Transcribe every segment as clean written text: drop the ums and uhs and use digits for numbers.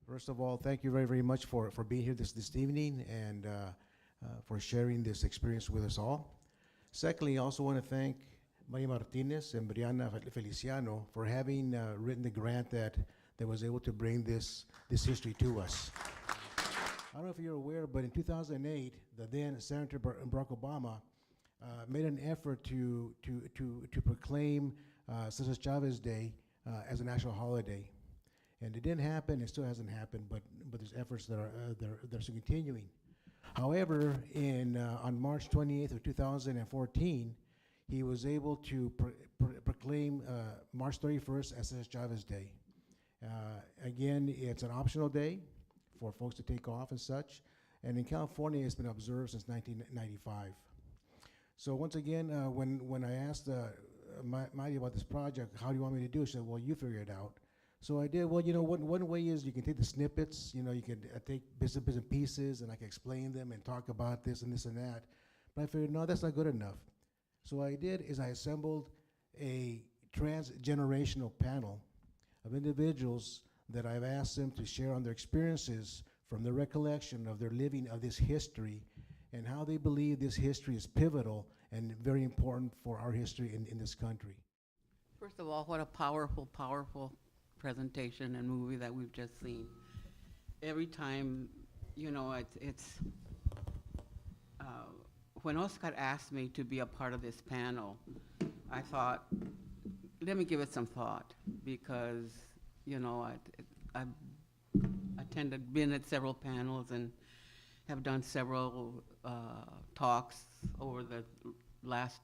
First of all, thank you very, very much for being here this evening and for sharing this experience with us all. Secondly, I also want to thank Maria Martinez and Brianna Feliciano for having written the grant that was able to bring this history to us. I don't know if you're aware, but in 2008, the then Senator Barack Obama made an effort to proclaim Cesar Chavez Day as a national holiday. And it didn't happen, it still hasn't happened, but there's efforts that are still continuing. However, on March 28th of 2014, he was able to proclaim March 31st as Cesar Chavez Day. Again, it's an optional day for folks to take off and such, and in California, it's been observed since 1995. So once again, when I asked Maddie about this project, how do you want me to do it? She said, well, you figure it out. So I did. Well, one way is you can take the snippets, you can take bits and pieces, and I can explain them and talk about this and that. But I figured, no, that's not good enough. So what I did is I assembled a transgenerational panel of individuals that I've asked them to share on their experiences from the recollection of their living of this history and how they believe this history is pivotal and very important for our history in this country. First of all, what a powerful, powerful presentation and movie that we've just seen. Every time, it's when Oscar asked me to be a part of this panel, I thought, let me give it some thought because, I've been at several panels and have done several talks over the last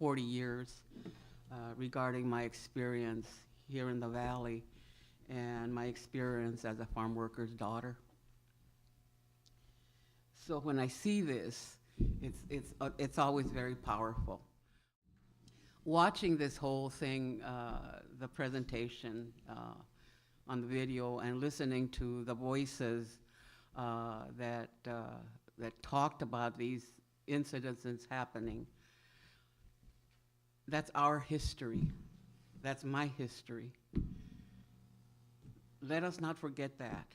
40 years regarding my experience here in the Valley and my experience as a farm worker's daughter. So when I see this, it's always very powerful. Watching this whole thing, the presentation on the video and listening to the voices that talked about these incidents happening, that's our history. That's my history. Let us not forget that.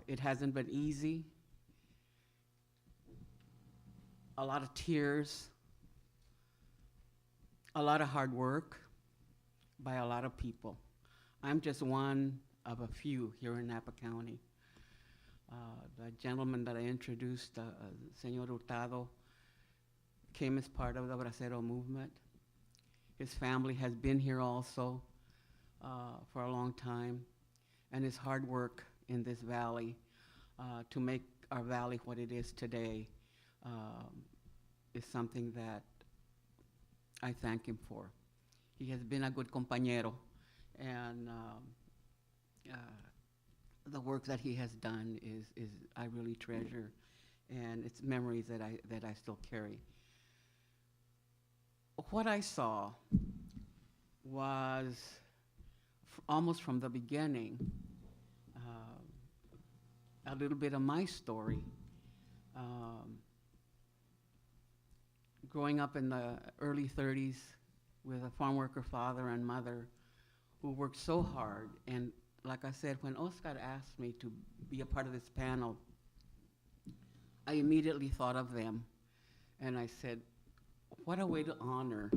It hasn't been easy. A lot of tears, a lot of hard work by a lot of people. I'm just one of a few here in Napa County. The gentleman that I introduced, Senor Hurtado, came as part of the Bracero movement. His family has been here also for a long time, and his hard work in this valley to make our valley what it is today is something that I thank him for. He has been a good compañero, and the work that he has done is I really treasure, and it's memories that I still carry. What I saw was almost from the beginning a little bit of my story. Growing up in the early 30s with a farm worker father and mother who worked so hard. And like I said, when Oscar asked me to be a part of this panel, I immediately thought of them. And I said, what a way to honor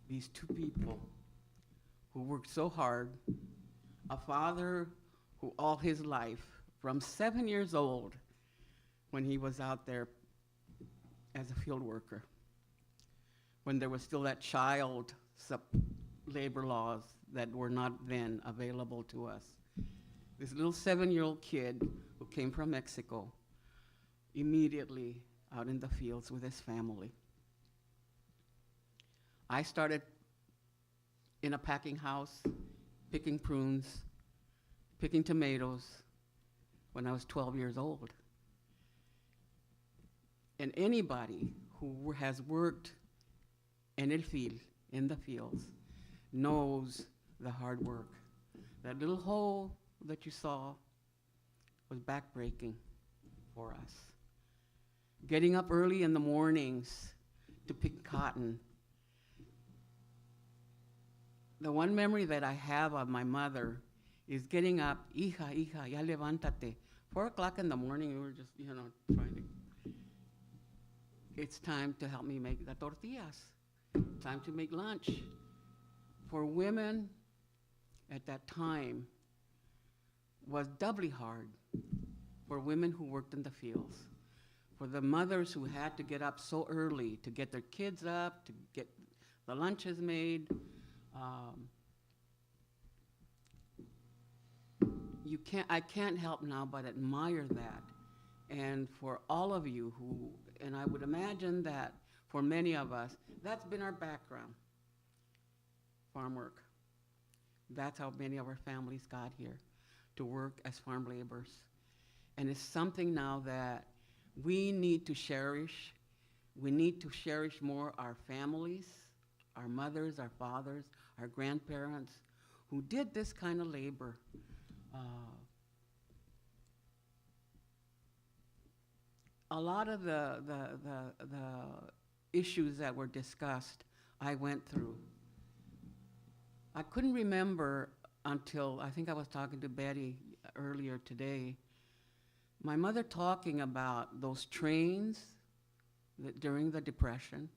these two people who worked so hard, a father who all his life, from 7 years old, when he was out there as a field worker, when there was still that child labor laws that were not then available to us. This little 7-year-old kid who came from Mexico, immediately out in the fields with his family. I started in a packing house, picking prunes, picking tomatoes when I was 12 years old. And anybody who has worked in the fields, knows the hard work. That little hole that you saw was backbreaking for us. Getting up early in the mornings to pick cotton, The one memory that I have of my mother is getting up, hija, hija, ya levántate. 4 o'clock in the morning, we were just, trying to, it's time to help me make the tortillas. Time to make lunch. For women at that time was doubly hard for women who worked in the fields. For the mothers who had to get up so early to get their kids up, to get the lunches made. I can't help now but admire that. And for all of you who, and I would imagine that for many of us, that's been our background, farm work. That's how many of our families got here, to work as farm laborers. And it's something now that we need to cherish. We need to cherish more our families, our mothers, our fathers, our grandparents, who did this kind of labor. A lot of the issues that were discussed, I went through. I couldn't remember until, I think I was talking to Betty earlier today, my mother talking about those trains that during the Depression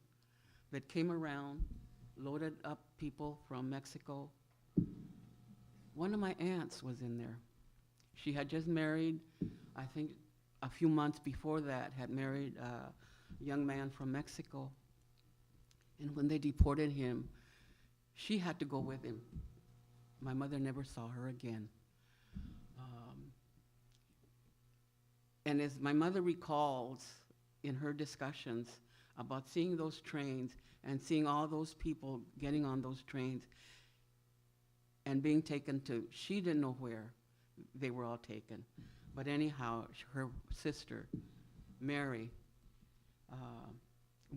that came around, loaded up people from Mexico. One of my aunts was in there. She had just married, I think a few months before that, had married a young man from Mexico. And when they deported him, she had to go with him. My mother never saw her again. And as my mother recalls in her discussions about seeing those trains and seeing all those people getting on those trains and being taken to, she didn't know where they were all taken. But anyhow, her sister, Mary,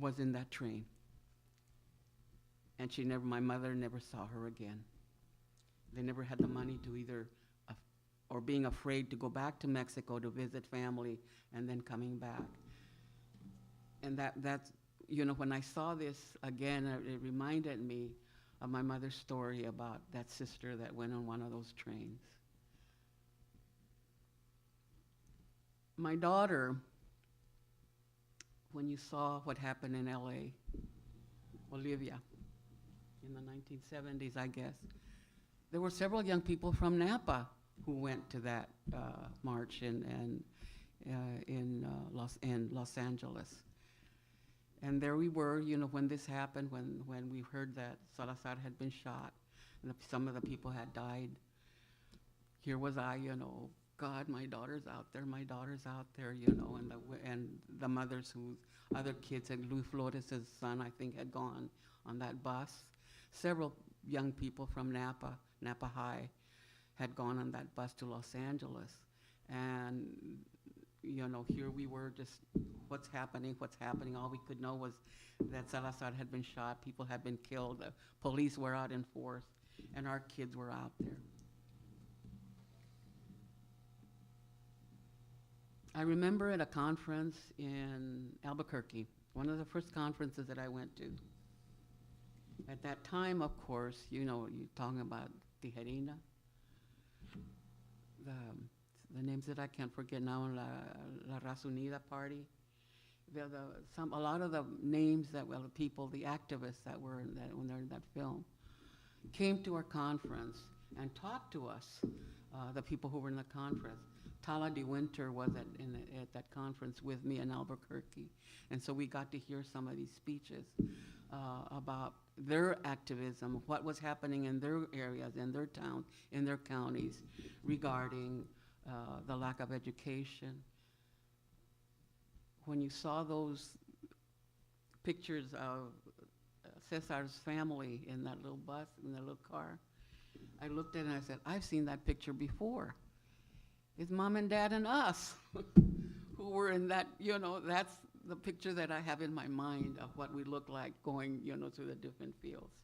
was in that train. And my mother never saw her again. They never had the money to either, or being afraid to go back to Mexico to visit family and then coming back. And that's, when I saw this again, it reminded me of my mother's story about that sister that went on one of those trains. My daughter, when you saw what happened in LA, Olivia, in the 1970s, I guess, there were several young people from Napa who went to that march in Los Angeles. And there we were, when this happened, when we heard that Salazar had been shot and some of the people had died. Here was I, God, my daughter's out there, and the mothers whose other kids, and Luis Flores' son, I think, had gone on that bus. Several young people from Napa High, had gone on that bus to Los Angeles. And, here we were just, what's happening? All we could know was that Salazar had been shot, people had been killed, the police were out in force, and our kids were out there. I remember at a conference in Albuquerque, one of the first conferences that I went to. At that time, of course, you're talking about Tijerina, the names that I can't forget now, La Raza Unida Party. A lot of the names the people, the activists that were when they're in that film, came to our conference and talked to us, the people who were in the conference. Tala de Winter was at that conference with me in Albuquerque. And so we got to hear some of these speeches about their activism, what was happening in their areas, in their towns, in their counties, regarding the lack of education. When you saw those pictures of Cesar's family in that little bus, in that little car, I looked at it and I said, I've seen that picture before. It's mom and dad and us who were in that, that's the picture that I have in my mind of what we look like going, through the different fields.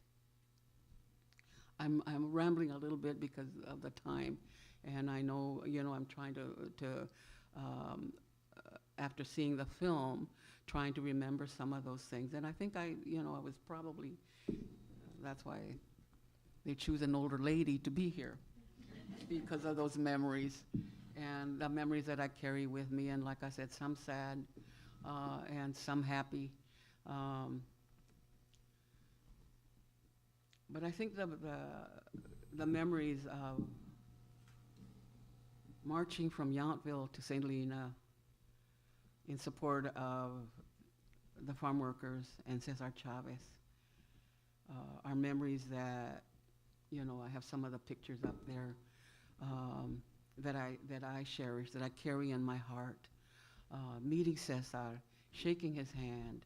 I'm rambling a little bit because of the time, and I know, I'm trying to after seeing the film, trying to remember some of those things. And I think I was probably, that's why they choose an older lady to be here because of those memories and the memories that I carry with me. And like I said, some sad and some happy. But I think the memories of marching from Yountville to St. Helena in support of the farm workers and Cesar Chavez are memories that, you know, I have some of the pictures up there that I cherish, that I carry in my heart. Meeting Cesar, shaking his hand,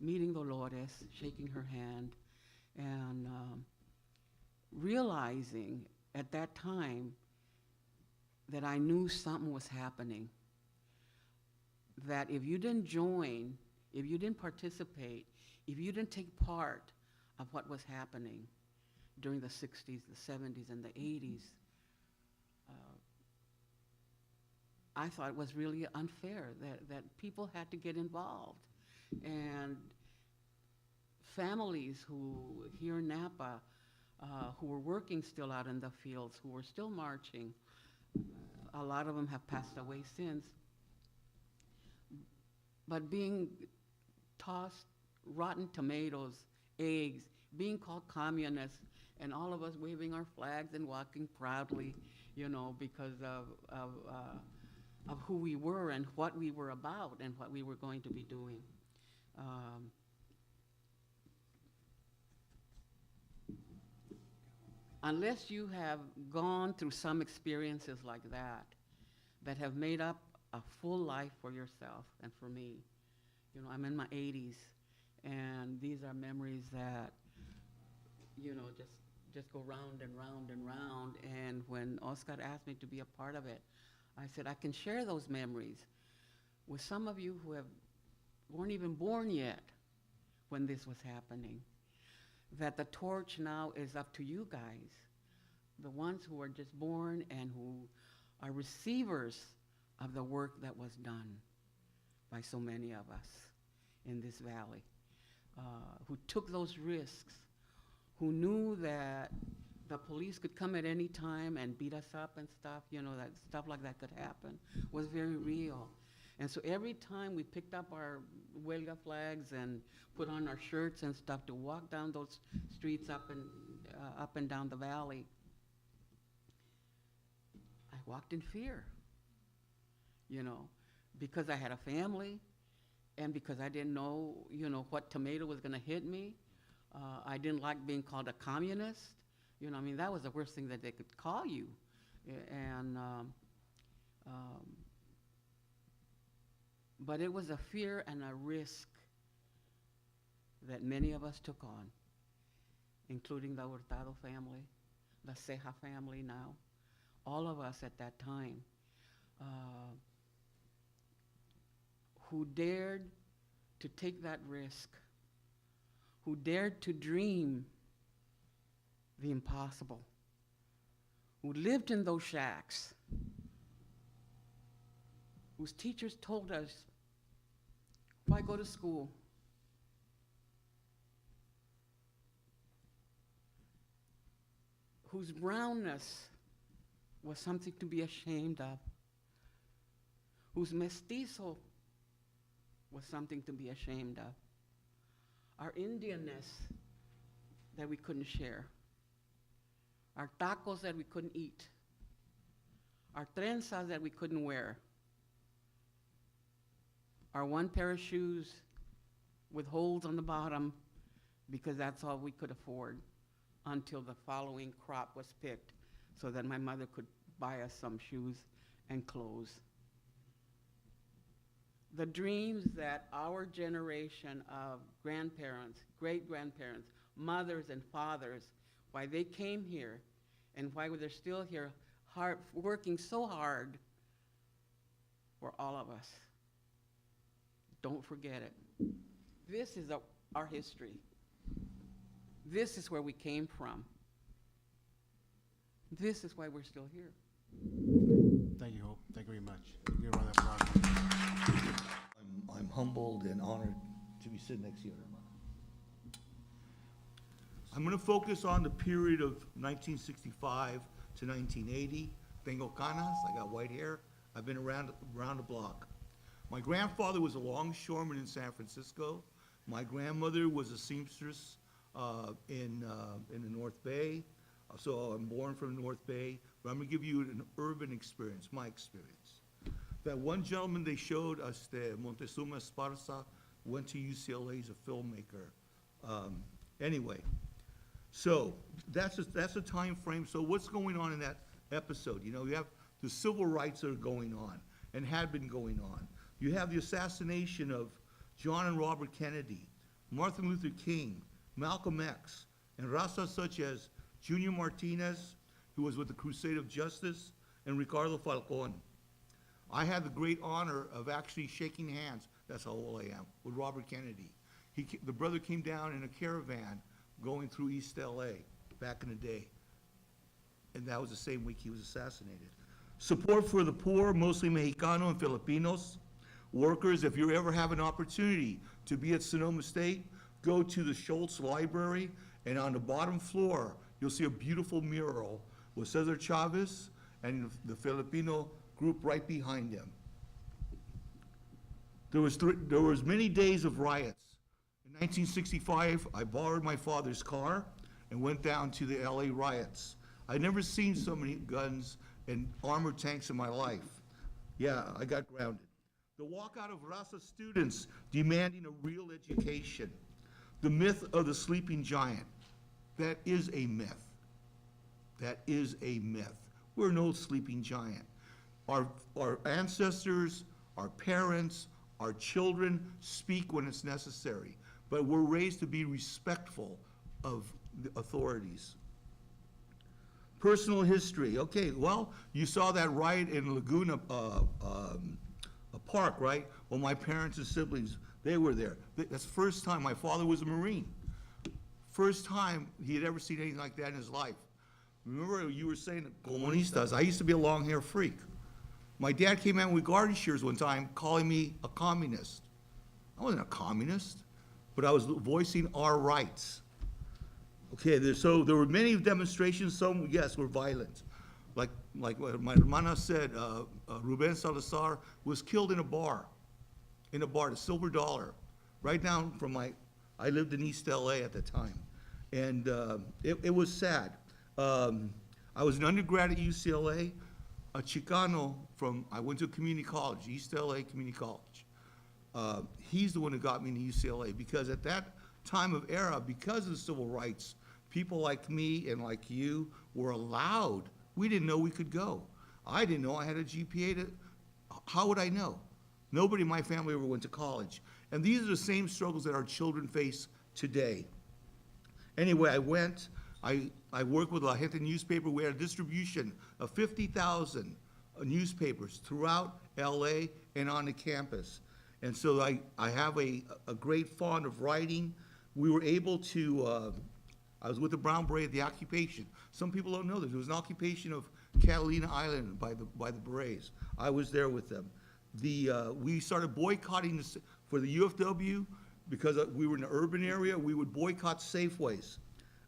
meeting Dolores, shaking her hand, and realizing at that time that I knew something was happening. That if you didn't join, if you didn't participate, if you didn't take part of what was happening during the 60s, the 70s, and the 80s, I thought it was really unfair that people had to get involved. And families who, here in Napa, who were working still out in the fields, who were still marching, a lot of them have passed away since, but being tossed rotten tomatoes, eggs, being called communists, and all of us waving our flags and walking proudly, you know, because of who we were and what we were about and what we were going to be doing. Unless you have gone through some experiences like that have made up a full life for yourself and for me. You know, I'm in my 80s, and these are memories that, you know, just go round and round and round. And when Oscar asked me to be a part of it, I said, I can share those memories with some of you who weren't even born yet when this was happening. That the torch now is up to you guys, the ones who are just born and who are receivers of the work that was done by so many of us in this valley, who took those risks, who knew that the police could come at any time and beat us up and stuff, you know, that stuff like that could happen, was very real. And so every time we picked up our huelga flags and put on our shirts and stuff to walk down those streets up and down the valley, I walked in fear, you know, because I had a family and because I didn't know, you know, what tomato was gonna hit me. I didn't like being called a communist. You know, I mean, that was the worst thing that they could call you. And, but it was a fear and a risk that many of us took on, including the Hurtado family, the Ceja family now, all of us at that time, who dared to take that risk, who dared to dream the impossible, who lived in those shacks, whose teachers told us, why go to school? Whose brownness was something to be ashamed of, whose mestizo was something to be ashamed of, our Indianness that we couldn't share, our tacos that we couldn't eat, our trenzas that we couldn't wear, our one pair of shoes with holes on the bottom because that's all we could afford until the following crop was picked so that my mother could buy us some shoes and clothes. The dreams that our generation of grandparents, great-grandparents, mothers and fathers, why they came here and why they're still here, working so hard for all of us. Don't forget it. This is our history. This is where we came from. This is why we're still here. Thank you, Hope. Thank you very much. Give you a round of applause. I'm humbled and honored to be sitting next to you, I'm gonna focus on the period of 1965 to 1980. Tengo canas, I got white hair. I've been around the block. My grandfather was a longshoreman in San Francisco. My grandmother was a seamstress in the North Bay. So I'm born from the North Bay, but I'm gonna give you an urban experience, my experience. That one gentleman they showed us, the Montezuma Esparza, went to UCLA as a filmmaker. Anyway, so that's a time frame. So what's going on in that episode? You know, you have the civil rights that are going on and had been going on. You have the assassination of John and Robert Kennedy, Martin Luther King, Malcolm X, and raza such as Junior Martinez, who was with the Crusade of Justice, and Ricardo Falcón. I had the great honor of actually shaking hands, that's how old I am, with Robert Kennedy. The brother came down in a caravan going through East LA back in the day. And that was the same week he was assassinated. Support for the poor, mostly Mexicano and Filipinos. Workers, if you ever have an opportunity to be at Sonoma State, go to the Schultz Library, and on the bottom floor, you'll see a beautiful mural with Cesar Chavez and the Filipino group right behind him. There was many days of riots. In 1965, I borrowed my father's car and went down to the LA riots. I'd never seen so many guns and armored tanks in my life. Yeah, I got grounded. The walkout of Raza students demanding a real education. The myth of the sleeping giant. That is a myth. That is a myth. We're no sleeping giant. Our ancestors, our parents, our children speak when it's necessary, but we're raised to be respectful of the authorities. Personal history. Okay, well, you saw that riot in Laguna Park, right? Well, my parents and siblings, they were there. That's the first time. My father was a Marine. First time he had ever seen anything like that in his life. Remember you were saying, comunistas. I used to be a long hair freak. My dad came out with garden shears one time calling me a communist. I wasn't a communist, but I was voicing our rights. Okay, so there were many demonstrations, some, yes, were violent. Like what my hermana said, Ruben Salazar was killed in a bar, the Silver Dollar, right down from I lived in East LA at the time. And it was sad. I was an undergrad at UCLA, a Chicano I went to a community college, East LA Community College. He's the one who got me into UCLA because at that time of era, because of the civil rights, people like me and like you were allowed. We didn't know we could go. I didn't know I had a GPA how would I know? Nobody in my family ever went to college. And these are the same struggles that our children face today. Anyway, I went, I worked with La Gente newspaper. We had a distribution of 50,000 newspapers throughout LA and on the campus. And so I have a great fond of writing. We were able to, I was with the Brown Beret, the occupation. Some people don't know this. There was an occupation of Catalina Island by the Berets. I was there with them. We started boycotting for the UFW because we were in an urban area. We would boycott Safeways.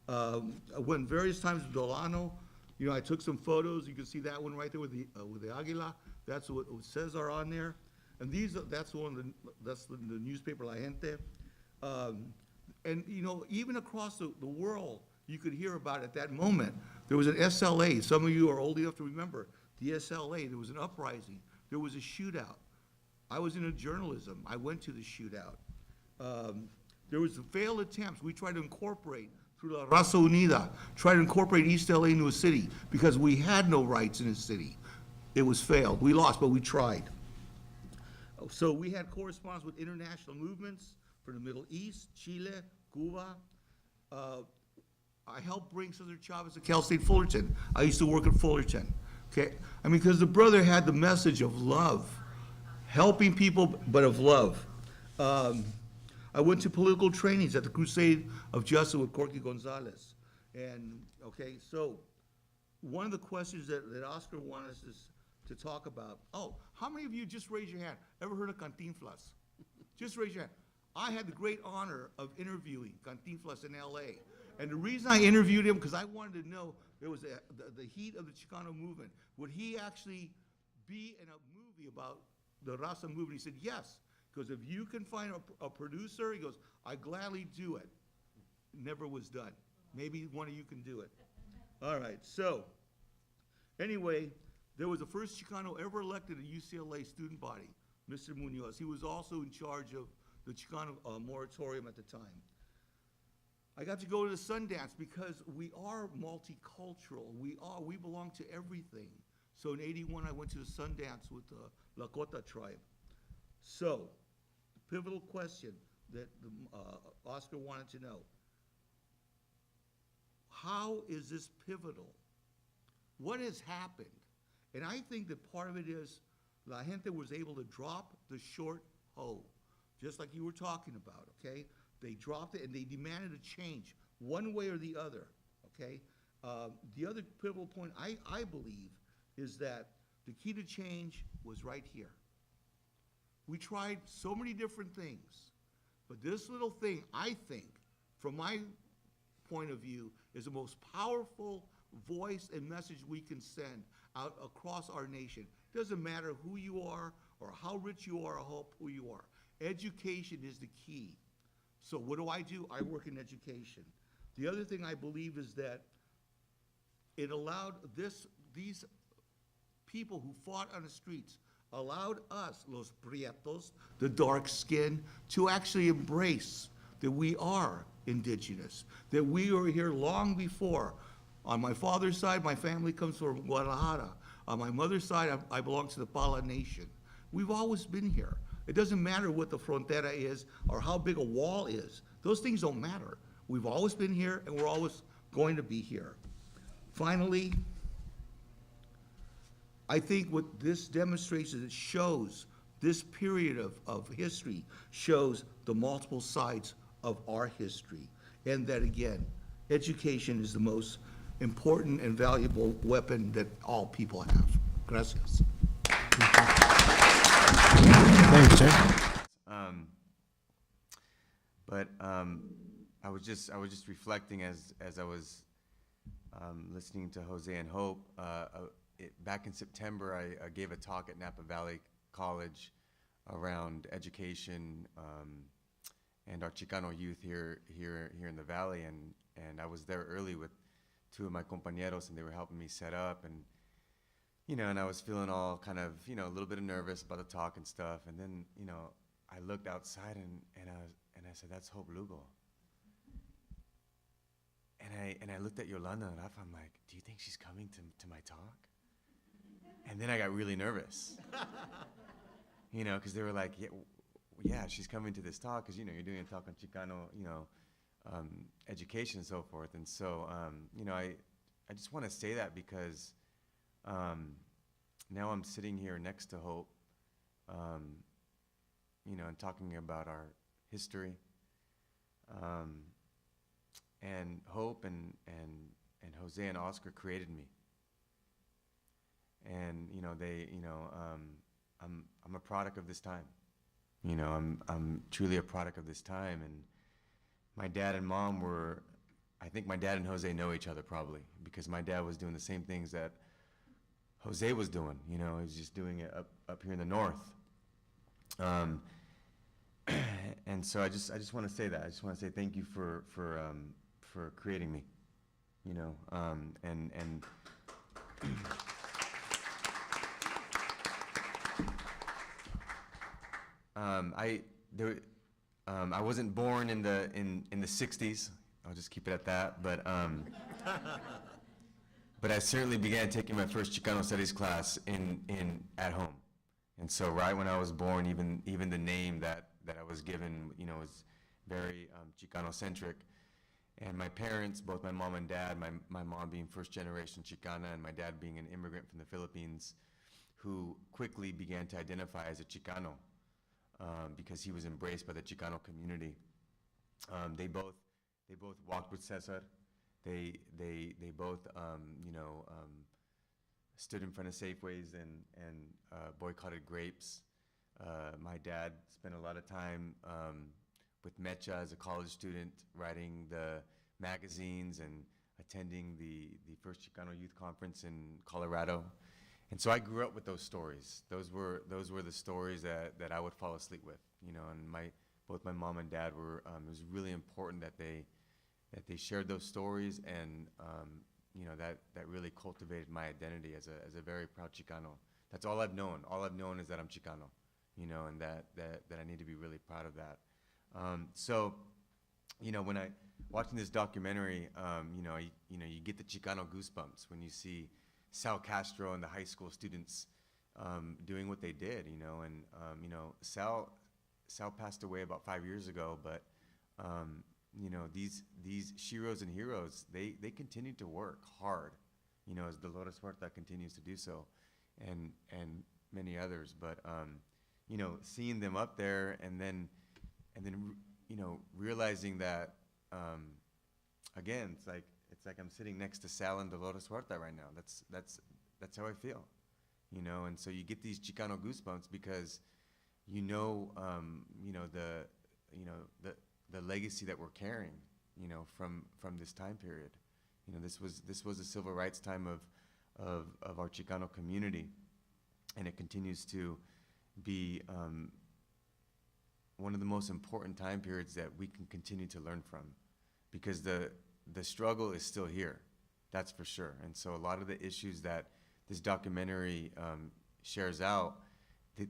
I went various times to Delano. You know, I took some photos. You can see that one right there with the Aguila. That's what Cesar on there. And that's the newspaper La Gente. And you know, even across the world, you could hear about it at that moment. There was an SLA. Some of you are old enough to remember the SLA. There was an uprising. There was a shootout. I was in journalism. I went to the shootout. There was failed attempts. We tried to incorporate through La Raza Unida, tried to incorporate East LA into a city because we had no rights in the city. It was failed. We lost, but we tried. So we had correspondence with international movements for the Middle East, Chile, Cuba. I helped bring Cesar Chavez to Cal State Fullerton. I used to work at Fullerton, okay? I mean, because the brother had the message of love, helping people, but of love. I went to political trainings at the Crusade of Justice with Corky Gonzalez. And, okay, so one of the questions that Oscar wanted us to talk about, how many of you, just raise your hand, ever heard of Cantinflas? Just raise your hand. I had the great honor of interviewing Cantinflas in LA. And the reason I interviewed him, because I wanted to know, there was the heat of the Chicano movement. Would he actually be in a movie about the Raza movement? He said, yes, because if you can find a producer, he goes, I gladly do it. Never was done. Maybe one of you can do it. All right, so, anyway, there was the first Chicano ever elected at UCLA student body, Mr. Munoz. He was also in charge of the Chicano moratorium at the time. I got to go to the Sundance because we are multicultural. We belong to everything. So in '81, I went to the Sundance with the Lakota tribe. So, the pivotal question that Oscar wanted to know, how is this pivotal? What has happened? And I think that part of it is La Gente was able to drop the short hoe, just like you were talking about, okay? They dropped it and they demanded a change, one way or the other, okay? The other pivotal point, I believe, is that the key to change was right here. We tried so many different things, but this little thing, I think, from my point of view, is the most powerful voice and message we can send out across our nation. Doesn't matter who you are or how rich you are or how poor you are. Education is the key. So what do? I work in education. The other thing I believe is that it allowed these people who fought on the streets, allowed us, los prietos, the dark skin, to actually embrace that we are indigenous, that we were here long before. On my father's side, my family comes from Guadalajara. On my mother's side, I belong to the Pala Nation. We've always been here. It doesn't matter what the frontera is or how big a wall is. Those things don't matter. We've always been here and we're always going to be here. Finally, I think what this demonstrates is it shows this period of history shows the multiple sides of our history. And that again, education is the most important and valuable weapon that all people have. Gracias. Thank you, sir. I was just reflecting as I was listening to Jose and Hope. Back in September, I gave a talk at Napa Valley College around education and our Chicano youth here in the valley, and I was there early with two of my compañeros, and they were helping me set up, and and I was feeling all kind of a little bit nervous about the talk and stuff, and then I looked outside and I said, that's Hope Lugo. And I looked at Yolanda and I'm like, do you think she's coming to my talk? And then I got really nervous, because they were like, yeah, she's coming to this talk because you're doing a talk on Chicano, education and so forth. And so, I just want to say that because now I'm sitting here next to Hope, and talking about our history. And Hope and Jose and Oscar created me. And I'm a product of this time. I'm truly a product of this time. And my dad and mom I think my dad and Jose know each other probably, because my dad was doing the same things that Jose was doing. He was just doing it up here in the north. And so I just want to say that. I just want to say thank you for creating me. And I wasn't born in the 60s. I'll just keep it at that. But I certainly began taking my first Chicano studies class at home. And so right when I was born, even the name that I was given, was very Chicano-centric. And my parents, both my mom and dad, my mom being first generation Chicana and my dad being an immigrant from the Philippines, who quickly began to identify as a Chicano because he was embraced by the Chicano community. They both walked with Cesar. They both stood in front of Safeways and boycotted grapes. My dad spent a lot of time with Mecha as a college student, writing the magazines and attending the first Chicano Youth Conference in Colorado. And so I grew up with those stories. Those were the stories that I would fall asleep with, you know, and both my mom and dad were, it was really important that they shared those stories, and, you know, that really cultivated my identity as a very proud Chicano. That's all I've known. All I've known is that I'm Chicano, you know, and that I need to be really proud of that. So, you know, when watching this documentary, you know, you get the Chicano goosebumps when you see Sal Castro and the high school students doing what they did, you know, and you know, Sal passed away about 5 years ago, but you know, these Shiros and heroes, they continue to work hard, you know, as Dolores Huerta continues to do so, and many others. But you know, seeing them up there, and then you know, realizing that again, it's like I'm sitting next to Sal and Dolores Huerta right now. That's how I feel, you know. And so you get these Chicano goosebumps because you know the legacy that we're carrying, you know, from this time period. You know, this was the civil rights time of our Chicano community, and it continues to be one of the most important time periods that we can continue to learn from, because the struggle is still here, that's for sure. And so a lot of the issues that this documentary shares out,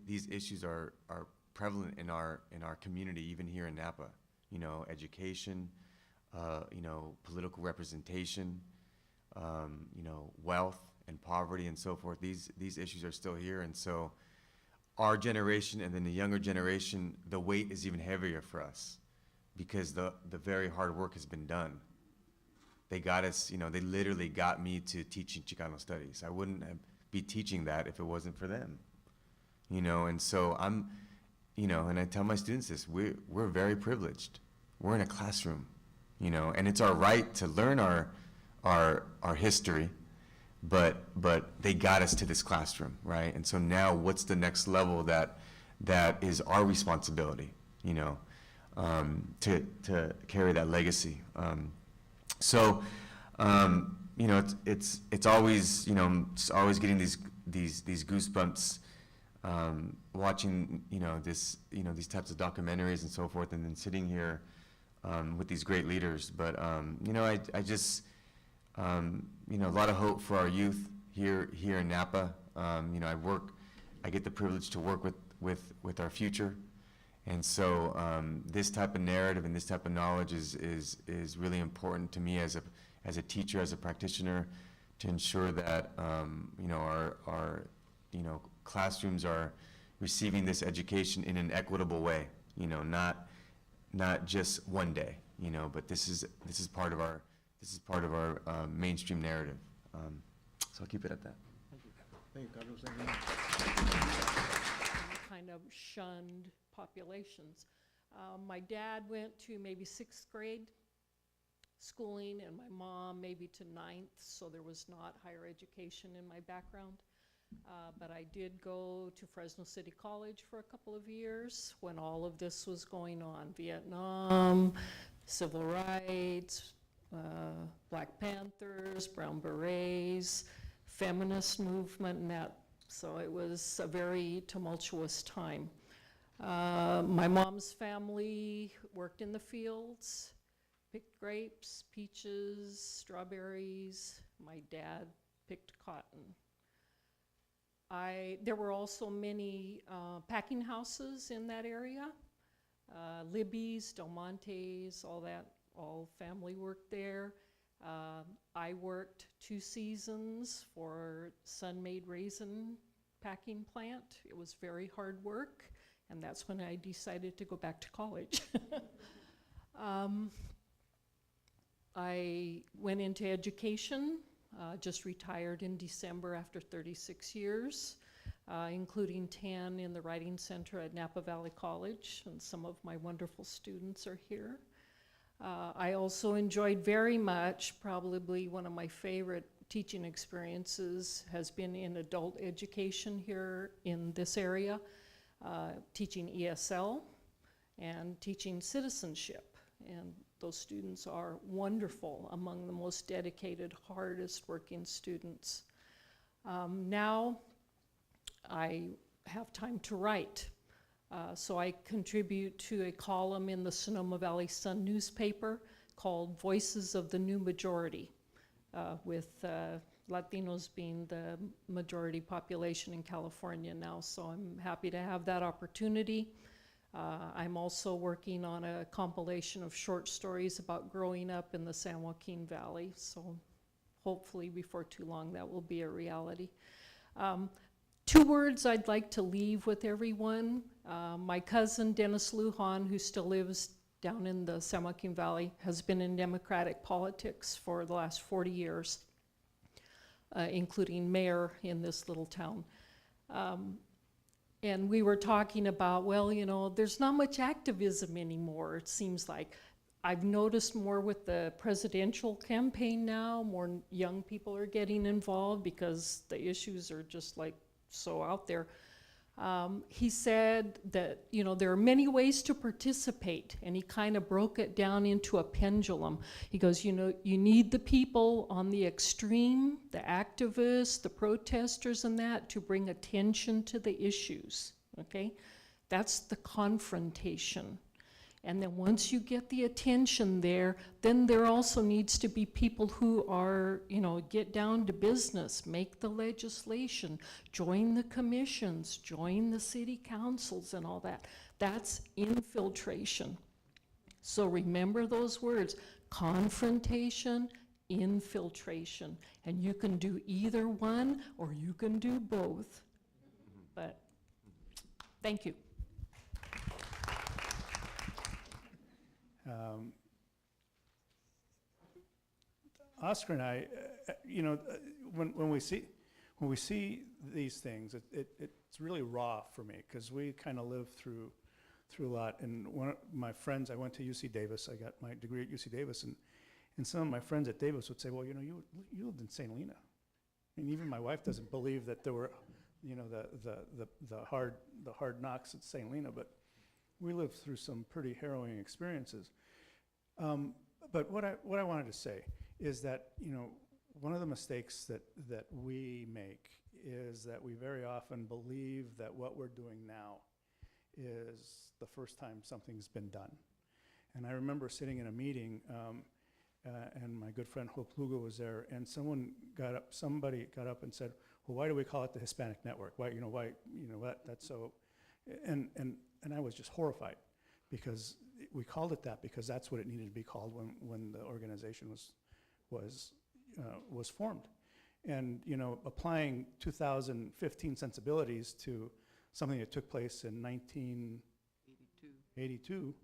these issues are prevalent in our community, even here in Napa. You know, education, you know, political representation, you know, wealth and poverty and so forth. These issues are still here, and so our generation and then the younger generation, the weight is even heavier for us, because the very hard work has been done. They got us, you know, they literally got me to teaching Chicano studies. I wouldn't be teaching that if it wasn't for them, you know. And so I'm, you know, and I tell my students this, we're very privileged. We're in a classroom, you know, and it's our right to learn our history, but they got us to this classroom, right? And so now what's the next level that is our responsibility, you know, to carry that legacy. So, you know, it's always, you know, just always getting these goosebumps, watching, you know, these types of documentaries and so forth, and then sitting here with these great leaders. But you know, I just, you know, a lot of hope for our youth here in Napa. You know, I get the privilege to work with our future. And so this type of narrative and this type of knowledge is really important to me as a teacher, as a practitioner, to ensure that you know, our you know, classrooms are receiving this education in an equitable way. You know, not just one day. You know, but this is part of our mainstream narrative. So I'll keep it at that. Thank you, Carlos. Thank you. Kind of shunned populations. My dad went to maybe 6th grade schooling, and my mom maybe to 9th, so there was not higher education in my background. But I did go to Fresno City College for a couple of years when all of this was going on. Vietnam, civil rights, Black Panthers, Brown Berets, feminist movement, and that. So it was a very tumultuous time. My mom's family worked in the fields, picked grapes, peaches, strawberries. My dad picked cotton. There were also many packing houses in that area. Libby's, Del Monte's, all that, all family worked there. I worked 2 seasons for Sun-Made Raisin packing plant. It was very hard work, and that's when I decided to go back to college. I went into education, just retired in December after 36 years, including 10 in the Writing Center at Napa Valley College, and some of my wonderful students are here. I also enjoyed very much, probably one of my favorite teaching experiences has been in adult education here in this area, teaching ESL and teaching citizenship. And Those students are wonderful, among the most dedicated, hardest working students. Now I have time to write. So I contribute to a column in the Sonoma Valley Sun newspaper called Voices of the New Majority, with Latinos being the majority population in California now. So I'm happy to have that opportunity. I'm also working on a compilation of short stories about growing up in the San Joaquin Valley. So hopefully before too long that will be a reality. 2 words I'd like to leave with everyone. My cousin Dennis Lujan, who still lives down in the San Joaquin Valley, has been in Democratic politics for the last 40 years, including mayor in this little town. And we were talking about, well, you know, there's not much activism anymore, it seems like. I've noticed more with the presidential campaign now, more young people are getting involved because the issues are just like so out there. He said that, you know, there are many ways to participate, and he kind of broke it down into a pendulum. He goes, you know, you need the people on the extreme, the activists, the protesters and that, to bring attention to the issues, okay? That's the confrontation. And then once you get the attention there, then there also needs to be people who are, you know, get down to business, make the legislation, join the commissions, join the city councils and all that. That's infiltration. So remember those words, confrontation, infiltration. And you can do either one or you can do both. But thank you. Oscar and I, you know, when we see these things, it's really raw for me because we kind of live through a lot. And one of my friends, I went to UC Davis. I got my degree at UC Davis, and some of my friends at Davis would say, "Well, you know, you lived in St. Helena." I mean, even my wife doesn't believe that there were, you know, the hard knocks at St. Helena, but we lived through some pretty harrowing experiences. But what I wanted to say is that, you know, one of the mistakes that we make is that we very often believe that what we're doing now is the first time something's been done. And I remember sitting in a meeting, and my good friend Hope Lugo was there, and somebody got up and said, "Well, why do we call it the Hispanic Network? Why, that's so," and I was just horrified because we called it that because that's what it needed to be called when the organization was formed. And, you know, applying 2015 sensibilities to something that took place in 1982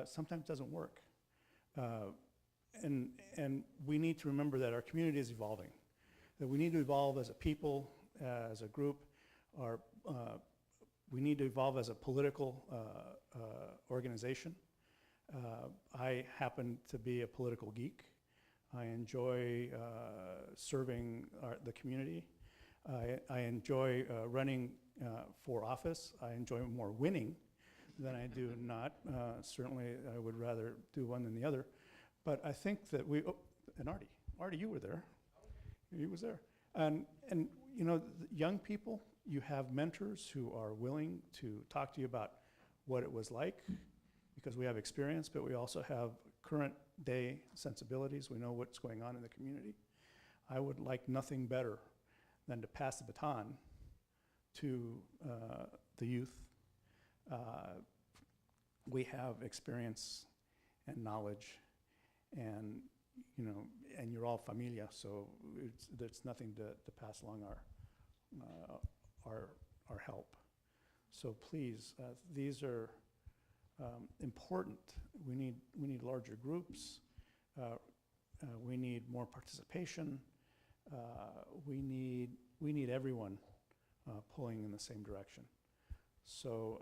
sometimes doesn't work. And we need to remember that our community is evolving, that we need to evolve as a people, as a group, we need to evolve as a political organization. I happen to be a political geek. I enjoy serving the community. I enjoy running for office. I enjoy more winning than I do not. Certainly, I would rather do one than the other. But I think that and Artie, you were there. He was there. And you know, young people, you have mentors who are willing to talk to you about what it was like, because we have experience, but we also have current day sensibilities. We know what's going on in the community. I would like nothing better than to pass the baton to the youth. We have experience and knowledge, and you know, and you're all familia, so there's nothing to pass along our help. So please, these are important. We need larger groups. We need more participation. We need everyone pulling in the same direction. So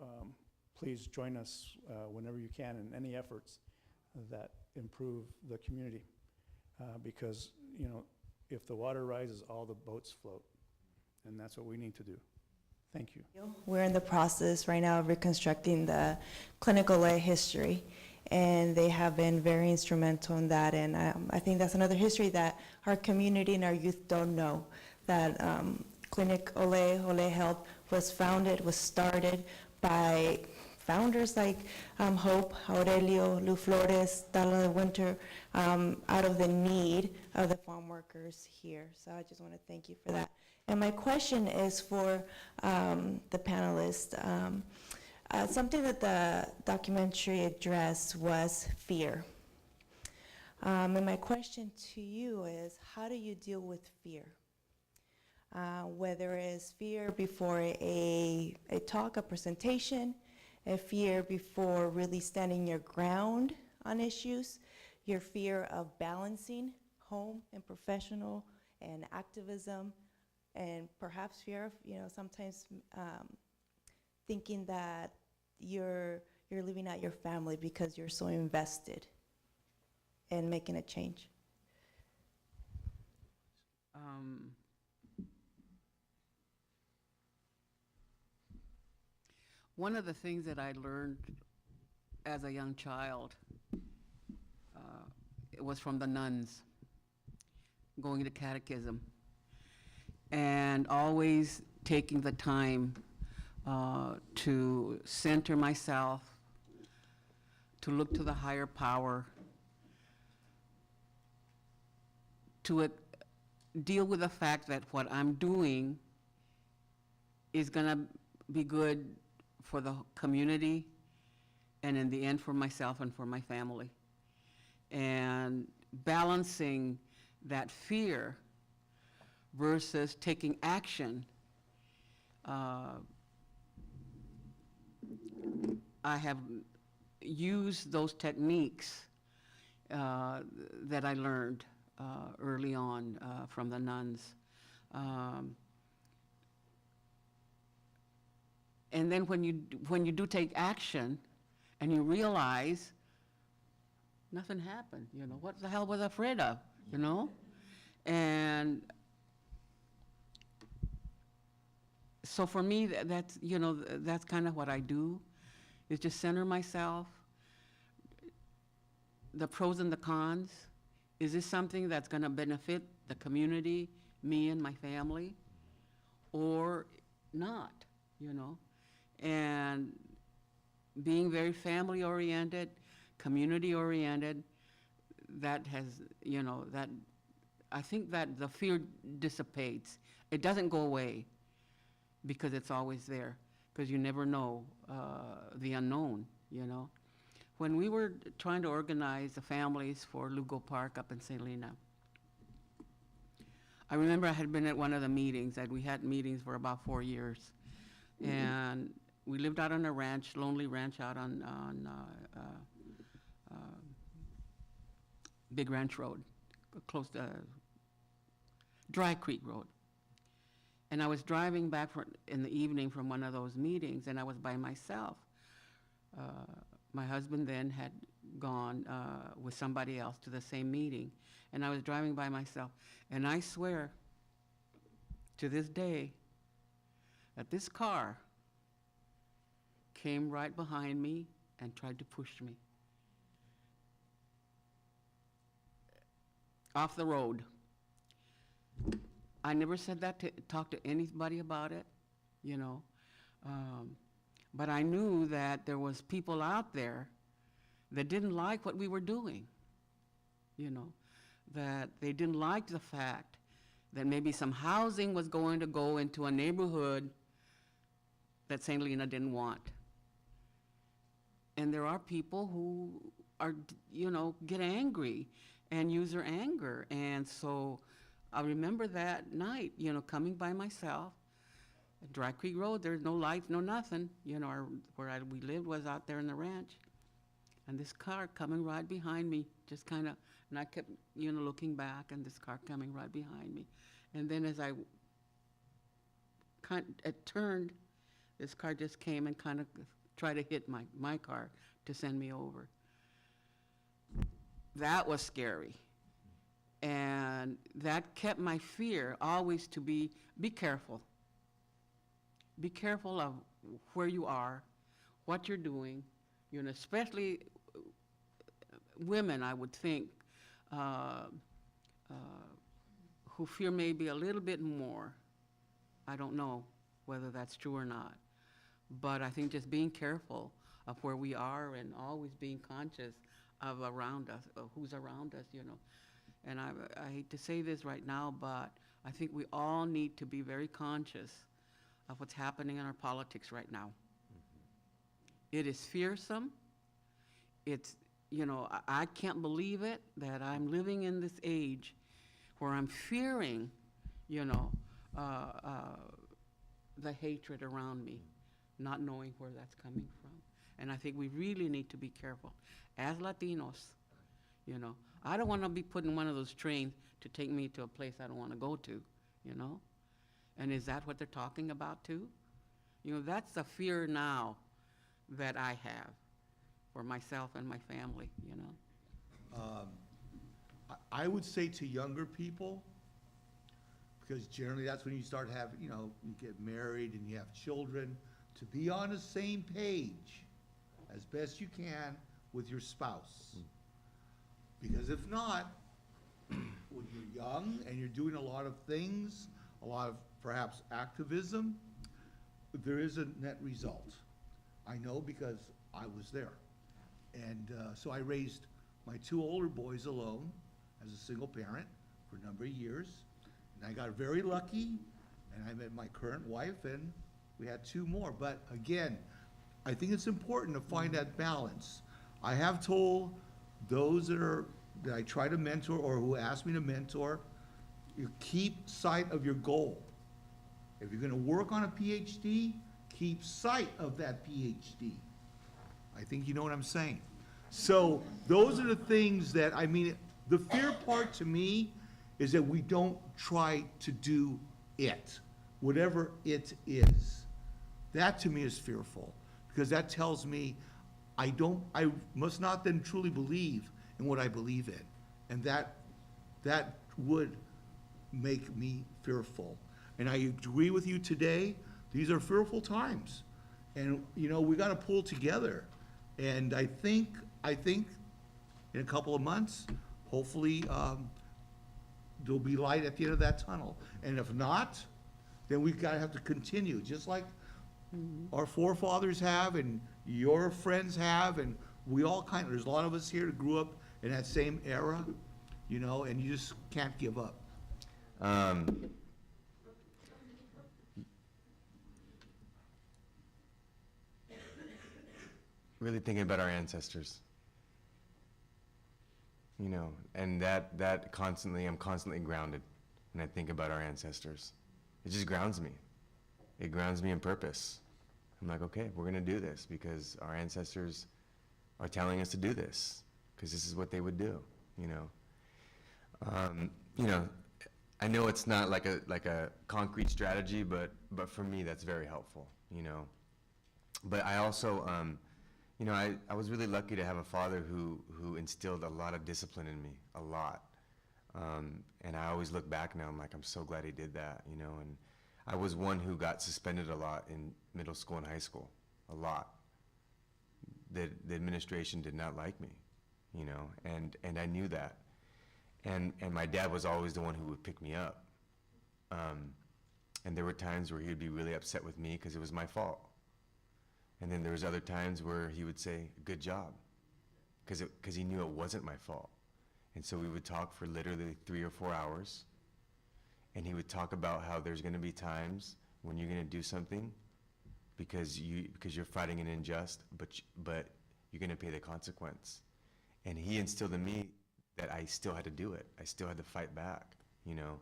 please join us whenever you can in any efforts that improve the community, because, you know, if the water rises, all the boats float, and that's what we need to do. Thank you. We're in the process right now of reconstructing the clinical lay history, and they have been very instrumental in that. And I think that's another history that our community and our youth don't know, that Clinic Ole Help was founded, was started by founders like Hope, Aurelio, Lou Flores, Dala de Winter, out of the need of the farm workers here. So I just want to thank you for that. And my question is for the panelists. Something that the documentary addressed was fear. And my question to you is, how do you deal with fear? Whether it's fear before a talk, a presentation, a fear before really standing your ground on issues, your fear of balancing home and professional and activism, and perhaps fear of, sometimes thinking that you're leaving out your family because you're so invested in making a change. One of the things that I learned as a young child, it was from the nuns, going to catechism, and always taking the time to center myself, to look to the higher power, to deal with the fact that what I'm doing is gonna be good for the community, and in the end for myself and for my family. And balancing that fear versus taking action. I have used those techniques that I learned early on from the nuns. And then when you do take action and you realize nothing happened, what the hell was I afraid of, And so for me, that's kind of what I do, is just center myself, the pros and the cons. Is this something that's gonna benefit the community, me and my family, or not, And being very family-oriented, community-oriented, that has, that I think that the fear dissipates. It doesn't go away because it's always there, because you never know the unknown, When we were trying to organize the families for Lugo Park up in St. Helena, I remember I had been at one of the meetings, that we had meetings for about 4 years. And we lived out on a ranch, lonely ranch out on Big Ranch Road, close to Dry Creek Road. And I was driving back in the evening from one of those meetings, and I was by myself. My husband then had gone with somebody else to the same meeting, and I was driving by myself. And I swear to this day that this car came right behind me and tried to push me off the road. I never said that to talk to anybody about it, but I knew that there was people out there that didn't like what we were doing, that they didn't like the fact that maybe some housing was going to go into a neighborhood that St. Helena didn't want. And there are people who are, get angry and use their anger. And so I remember that night, coming by myself, at Dry Creek Road, there's no lights, no nothing, where we lived was out there in the ranch. And this car coming right behind me, just kind of, and I kept, looking back, and this car coming right behind me. And then as I turned, this car just came and kind of tried to hit my car to send me over. That was scary. And that kept my fear always to be careful. Be careful of where you are, what you're doing, especially women, I would think, who fear maybe a little bit more. I don't know whether that's true or not. But I think just being careful of where we are and always being conscious of around us, of who's around us, you know. And I hate to say this right now, but I think we all need to be very conscious of what's happening in our politics right now. It is fearsome. It's, you know, I can't believe it that I'm living in this age where I'm fearing, you know, the hatred around me, not knowing where that's coming from. And I think we really need to be careful. As Latinos, you know, I don't want to be put in one of those trains to take me to a place I don't want to go to, you know? And is that what they're talking about too? You know, that's the fear now that I have for myself and my family, you know? I would say to younger people, because generally that's when you start having, you know, you get married and you have children, to be on the same page as best you can with your spouse. Because if not, when you're young and you're doing a lot of things, a lot of perhaps activism, there is a net result. I know because I was there. And so I raised my 2 older boys alone as a single parent for a number of years. And I got very lucky, and I met my current wife, and we had 2 more. But again, I think it's important to find that balance. I have told those that I try to mentor or who ask me to mentor, you keep sight of your goal. If you're gonna work on a PhD, keep sight of that PhD. I think you know what I'm saying. So those are the things that, I mean, the fear part to me is that we don't try to do it, whatever it is. That to me is fearful, because that tells me I must not then truly believe in what I believe in. And that would make me fearful. And I agree with you today, these are fearful times. And, you know, we gotta pull together. And I think in a couple of months, hopefully, there'll be light at the end of that tunnel. And if not, then we've gotta have to continue, just like our forefathers have and your friends have, and we all there's a lot of us here that grew up in that same era, you know, and you just can't give up. Really thinking about our ancestors, you know, and that constantly, I'm constantly grounded when I think about our ancestors. It just grounds me. It grounds me in purpose. I'm like, okay, we're gonna do this because our ancestors are telling us to do this, because this is what they would do, you know. You know, I know it's not like a concrete strategy, but for me, that's very helpful, you know. But I also, you know, I was really lucky to have a father who instilled a lot of discipline in me, a lot. And I always look back now, I'm like, I'm so glad he did that, you know. And I was one who got suspended a lot in middle school and high school, a lot. The administration did not like me, you know, and I knew that. And my dad was always the one who would pick me up. And there were times where he would be really upset with me because it was my fault. And then there was other times where he would say, good job, because he knew it wasn't my fault. And so we would talk for literally 3 or 4 hours, and he would talk about how there's gonna be times when you're gonna do something because you're fighting an unjust, but you're gonna pay the consequence. And he instilled in me that I still had to do it. I still had to fight back, you know?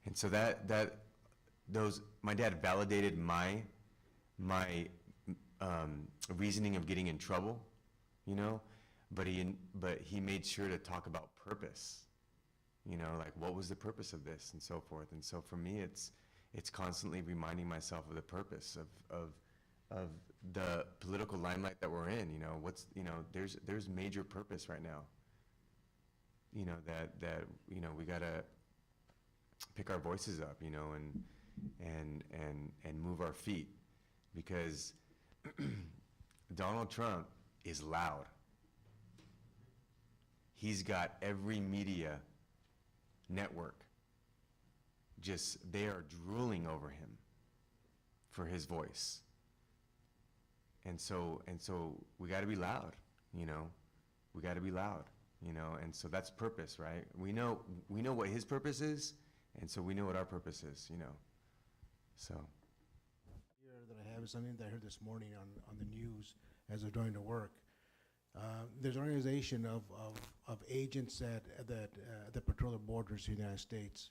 And so my dad validated my reasoning of getting in trouble, you know, but he made sure to talk about purpose, you know, like what was the purpose of this and so forth. And so for me, it's constantly reminding myself of the purpose of the political limelight that we're in, you know, there's major purpose right now, you know, that you know, we gotta pick our voices up, you know, and move our feet, because Donald Trump is loud. he's got every media network they are drooling over him for his voice. And so we got to be loud, you know. We got to be loud, you know. And so that's purpose, right? We know what his purpose is, and so we know what our purpose is, you know. So. Here that I have is something that I heard this morning on the news as they're going to work. There's an organization of agents that patrol the borders of the United States.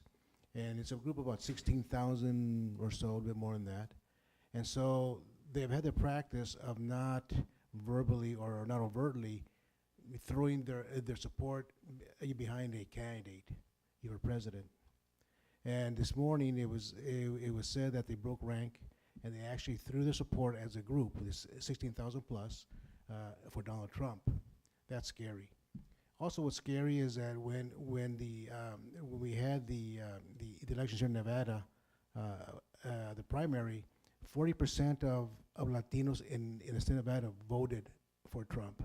And it's a group of about 16,000 or so, a bit more than that. And so they've had the practice of not verbally or not overtly throwing their support behind a candidate, either president. And this morning it was said that they broke rank and they actually threw their support as a group, this 16,000 plus, for Donald Trump. That's scary. Also, what's scary is that when we had the elections here in Nevada, the primary, 40% of Latinos in the state of Nevada voted for Trump.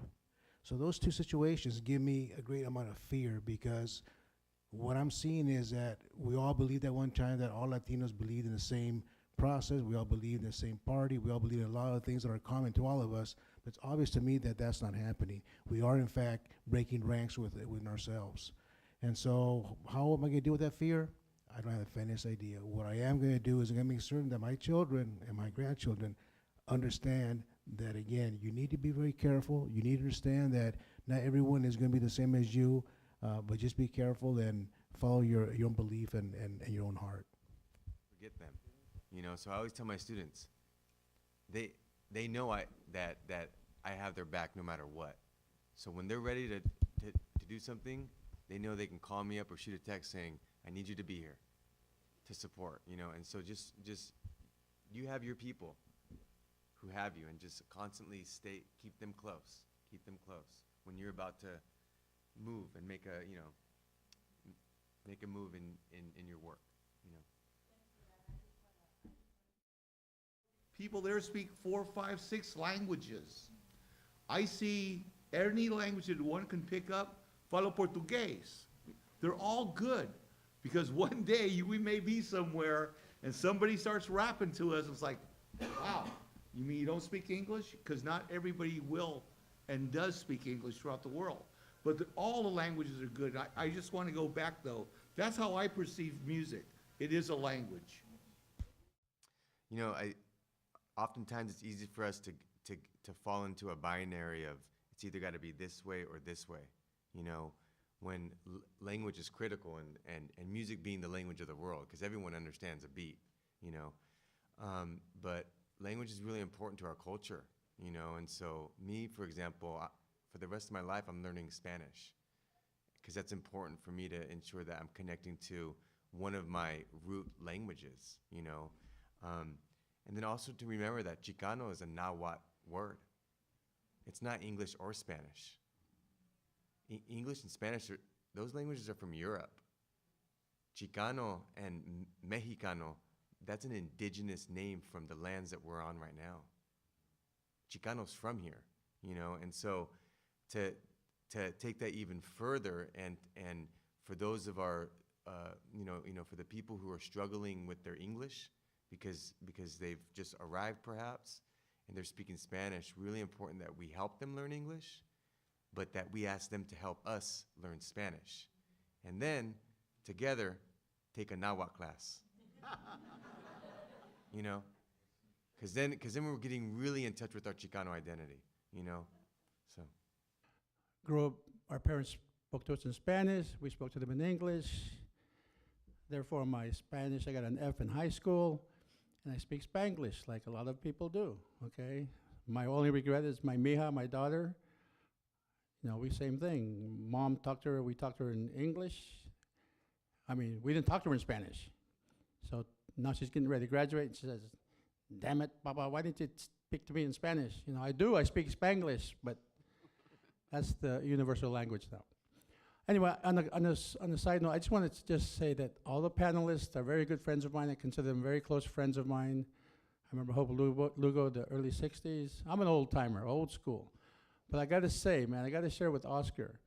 So those two situations give me a great amount of fear, because what I'm seeing is that we all believed at one time that all Latinos believed in the same process. We all believe in the same party. We all believe in a lot of things that are common to all of us. But it's obvious to me that that's not happening. We are, in fact, breaking ranks within ourselves. And so how am I going to deal with that fear? I don't have the faintest idea. What I am going to do is I'm going to make certain that my children and my grandchildren understand that, again, you need to be very careful. You need to understand that not everyone is going to be the same as you, but just be careful and follow your own belief and your own heart. Forget them. You know, so I always tell my students, they know that I have their back no matter what. So when they're ready to do something, they know they can call me up or shoot a text saying, I need you to be here to support, you know. And so just you have your people who have you, and just constantly keep them close when you're about to move and make a move in your work, you know. People there speak 4, 5, 6 languages. I see any language that one can pick up, falo Portuguese. They're all good, because one day we may be somewhere and somebody starts rapping to us. It's like, wow, you mean you don't speak English? Because not everybody will and does speak English throughout the world. But all the languages are good. I just want to go back, though. That's how I perceive music. It is a language. You know, oftentimes it's easy for us to fall into a binary of it's either got to be this way or this way, you know, when language is critical, and music being the language of the world, because everyone understands a beat, you know. But language is really important to our culture, you know. And so me, for example, for the rest of my life, I'm learning Spanish, because that's important for me to ensure that I'm connecting to one of my root languages, you know. And then also to remember that Chicano is a Nahuatl word. It's not English or Spanish. English and Spanish, those languages are from Europe. Chicano and Mexicano, that's an indigenous name from the lands that we're on right now. Chicano's from here, you know. And so to take that even further, and for those of our, you know, for the people who are struggling with their English, because they've just arrived perhaps, and they're speaking Spanish, really important that we help them learn English, but that we ask them to help us learn Spanish. And then, together, take a Nahuatl class. You know? Because then we're getting really in touch with our Chicano identity, you know? So. Grew up, our parents spoke to us in Spanish, we spoke to them in English. Therefore, my Spanish, I got an F in high school, and I speak Spanglish like a lot of people do, okay? My only regret is my mija, my daughter. You know, same thing. Mom talked to her, we talked to her in English. I mean, we didn't talk to her in Spanish. So now she's getting ready to graduate, and she says, damn it, Papa, why didn't you speak to me in Spanish? You know, I speak Spanglish, but that's the universal language now. Anyway, on a side note, I just wanted to just say that all the panelists are very good friends of mine. I consider them very close friends of mine. I remember Hope Lugo, the early 60s. I'm an old timer, old school. But I got to say, man, I got to share with Oscar.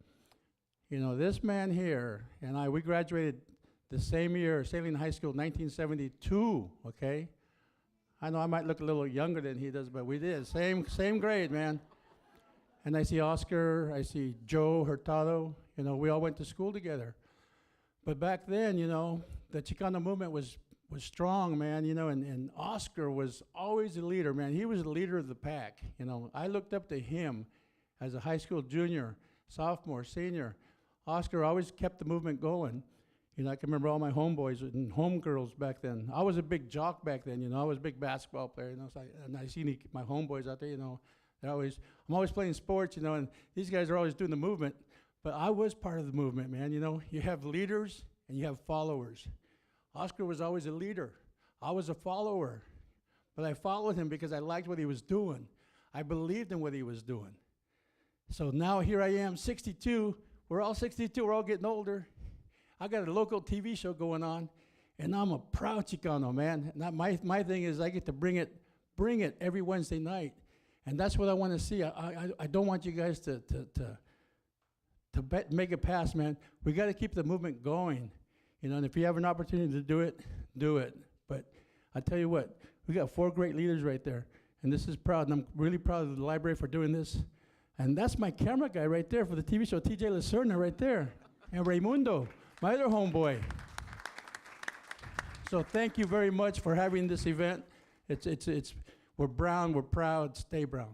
You know, this man here and I, we graduated the same year, Saline High School, 1972, okay? I know I might look a little younger than he does, but we did, same grade, man. And I see Oscar, I see Joe Hurtado, you know, we all went to school together. But back then, you know, the Chicano movement was strong, man, you know, and Oscar was always a leader, man. He was the leader of the pack, you know. I looked up to him as a high school junior, sophomore, senior. Oscar always kept the movement going. You know, I can remember all my homeboys and homegirls back then. I was a big jock back then, you know. I was a big basketball player, you know. So and I see my homeboys out there, you know. I'm always playing sports, you know, and these guys are always doing the movement. But I was part of the movement, man. You know, you have leaders and you have followers. Oscar was always a leader. I was a follower. But I followed him because I liked what he was doing. I believed in what he was doing. So now here I am, 62. We're all 62. We're all getting older. I got a local TV show going on, and I'm a proud Chicano, man. And my thing is I get to bring it every Wednesday night. And that's what I want to see. I don't want you guys to make it pass, man. We got to keep the movement going, you know. And if you have an opportunity to do it, do it. But I tell you what, we got 4 great leaders right there, and this is proud. And I'm really proud of the library for doing this. And that's my camera guy right there for the TV show, TJ Lacerna right there, and Raymundo, my other homeboy. So thank you very much for having this event. We're brown, we're proud, stay brown.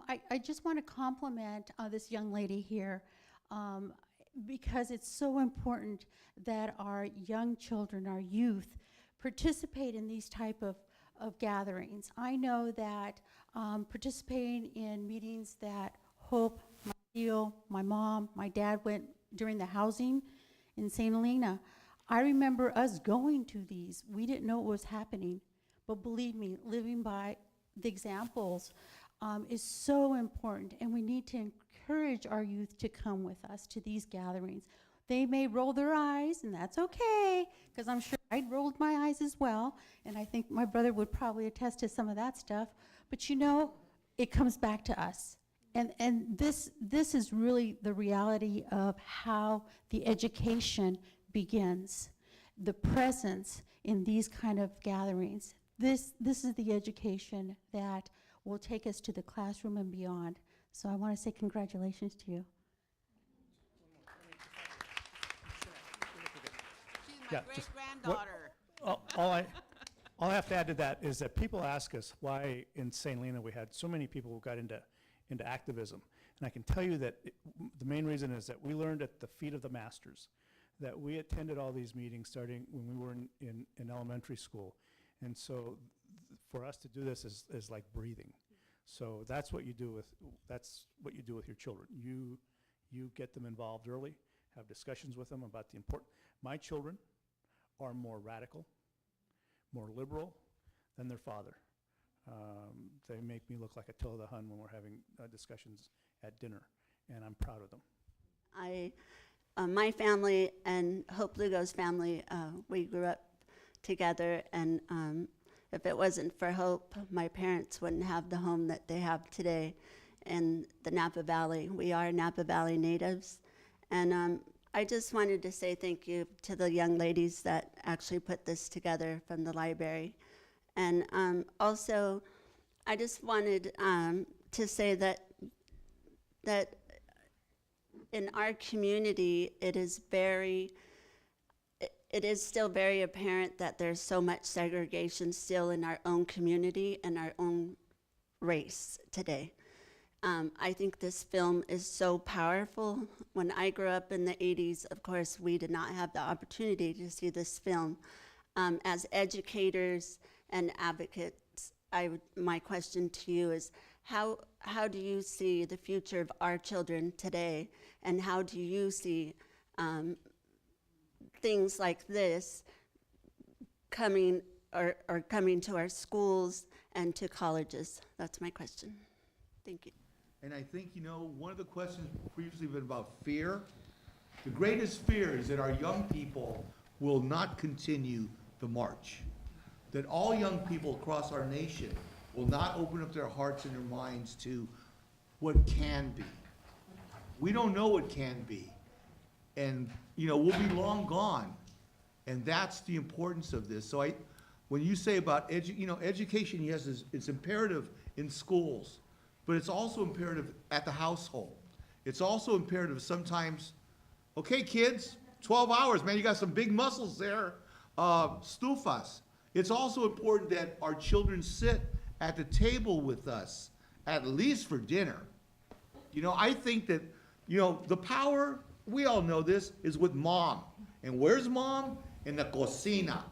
I just want to compliment this young lady here because it's so important that our young children, our youth, participate in these type of gatherings. I know that participating in meetings that Hope, my mom, my dad went during the housing in St. Helena, I remember us going to these. We didn't know what was happening. But believe me, living by the examples is so important, and we need to encourage our youth to come with us to these gatherings. They may roll their eyes, and that's okay, because I'm sure I rolled my eyes as well, and I think my brother would probably attest to some of that stuff. But you know, it comes back to us. And this is really the reality of how the education begins, the presence in these kind of gatherings. This is the education that will take us to the classroom and beyond. So I want to say congratulations to you. She's my Yeah, great-granddaughter. All I have to add to that is that people ask us why in St. Helena we had so many people who got into activism. And I can tell you that the main reason is that we learned at the feet of the masters, that we attended all these meetings starting when we were in elementary school. And so for us to do this is like breathing. So that's what you do with your children. You get them involved early, have discussions with them about the important. My children are more radical, more liberal than their father. They make me look like Attila the Hun when we're having discussions at dinner, and I'm proud of them. My family and Hope Lugo's family, we grew up together, and if it wasn't for Hope, my parents wouldn't have the home that they have today in the Napa Valley. We are Napa Valley natives, and I just wanted to say thank you to the young ladies that actually put this together from the library. And also, I just wanted to say that in our community, it is still very apparent that there's so much segregation still in our own community and our own race today. I think this film is so powerful. When I grew up in the 80s, of course, we did not have the opportunity to see this film. As educators and advocates, my question to you is, how do you see the future of our children today, and how do you see things like this coming to our schools and to colleges? That's my question. Thank you. And I think, one of the questions previously been about fear. The greatest fear is that our young people will not continue the march. That all young people across our nation will not open up their hearts and their minds to what can be. We don't know what can be. And, you know, we'll be long gone. And that's the importance of this. So when you say about education, yes, it's imperative in schools, but it's also imperative at the household. It's also imperative sometimes, okay, kids, 12 hours, man, you got some big muscles there, stufas. It's also important that our children sit at the table with us, at least for dinner. You know, I think that, you know, the power, we all know this, is with mom. And where's mom? In the cocina.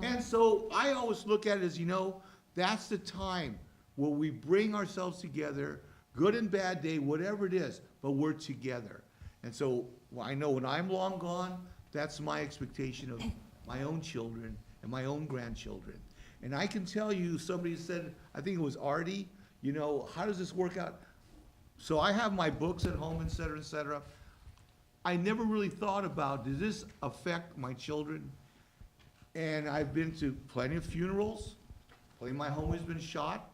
And so I always look at it as, you know, that's the time where we bring ourselves together, good and bad day, whatever it is, but we're together. And so I know when I'm long gone, that's my expectation of my own children and my own grandchildren. And I can tell you, somebody said, I think it was Artie, you know, how does this work out? So I have my books at home, et cetera, et cetera. I never really thought about, does this affect my children? And I've been to plenty of funerals. Plenty of my homies been shot.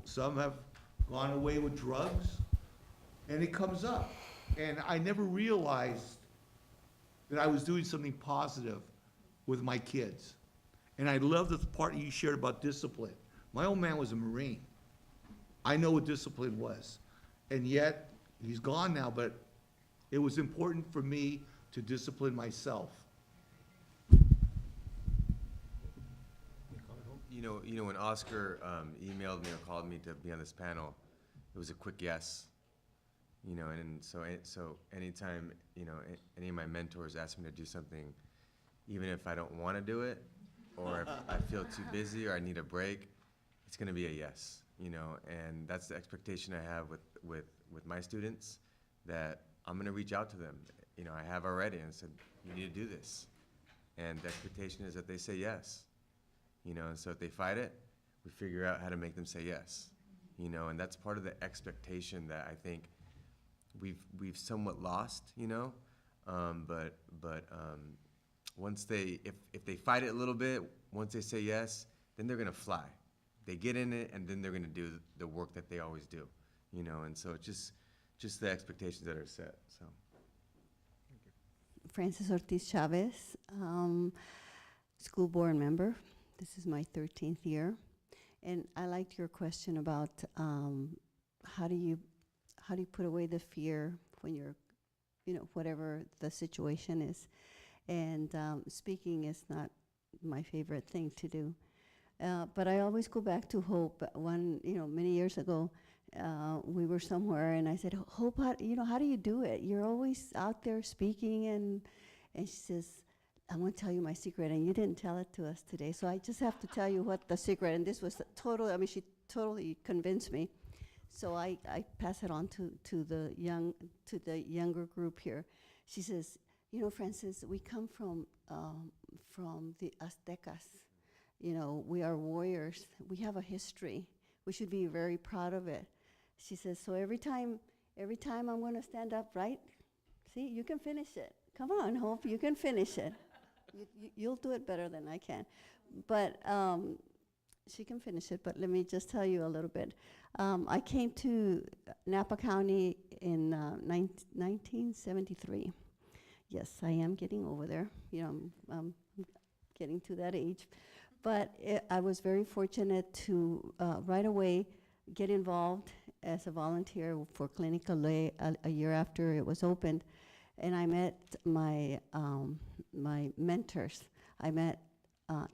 Some have gone away with drugs. And it comes up. And I never realized that I was doing something positive with my kids. And I love the part you shared about discipline. My old man was a Marine. I know what discipline was. And yet, he's gone now, but it was important for me to discipline myself. You know, when Oscar emailed me or called me to be on this panel, it was a quick yes. You know, and so anytime, you know, any of my mentors ask me to do something, even if I don't want to do it, or if I feel too busy or I need a break, it's going to be a yes. You know, and that's the expectation I have with my students, that I'm going to reach out to them. You know, I have already and said, you need to do this. And the expectation is that they say yes. You know, and so if they fight it, we figure out how to make them say yes. You know, and that's part of the expectation that I think we've somewhat lost, you know. But once if they fight it a little bit, once they say yes, then they're going to fly. They get in it, and then they're going to do the work that they always do, you know. And so it's just the expectations that are set. So, Francis Ortiz Chavez, school board member. This is my 13th year, and I liked your question about how do you put away the fear when you're, you know, whatever the situation is. And speaking is not my favorite thing to do. But I always go back to Hope. Many years ago, we were somewhere, and I said, Hope, how do you do it? You're always out there speaking, and she says, I want to tell you my secret, and you didn't tell it to us today, so I just have to tell you what the secret, and this was she totally convinced me. So I pass it on to the younger group here. She says, you know, Francis, we come from the Aztecas. You know, we are warriors. We have a history. We should be very proud of it. She says, so every time I'm going to stand up, right? See, you can finish it. Come on, Hope, you can finish it. You'll do it better than I can. But she can finish it, but let me just tell you a little bit. I came to Napa County in 1973. Yes, I am getting over there. You know, I'm getting to that age. But I was very fortunate to right away get involved as a volunteer for Clinic Olé a year after it was opened. And I met my mentors. I met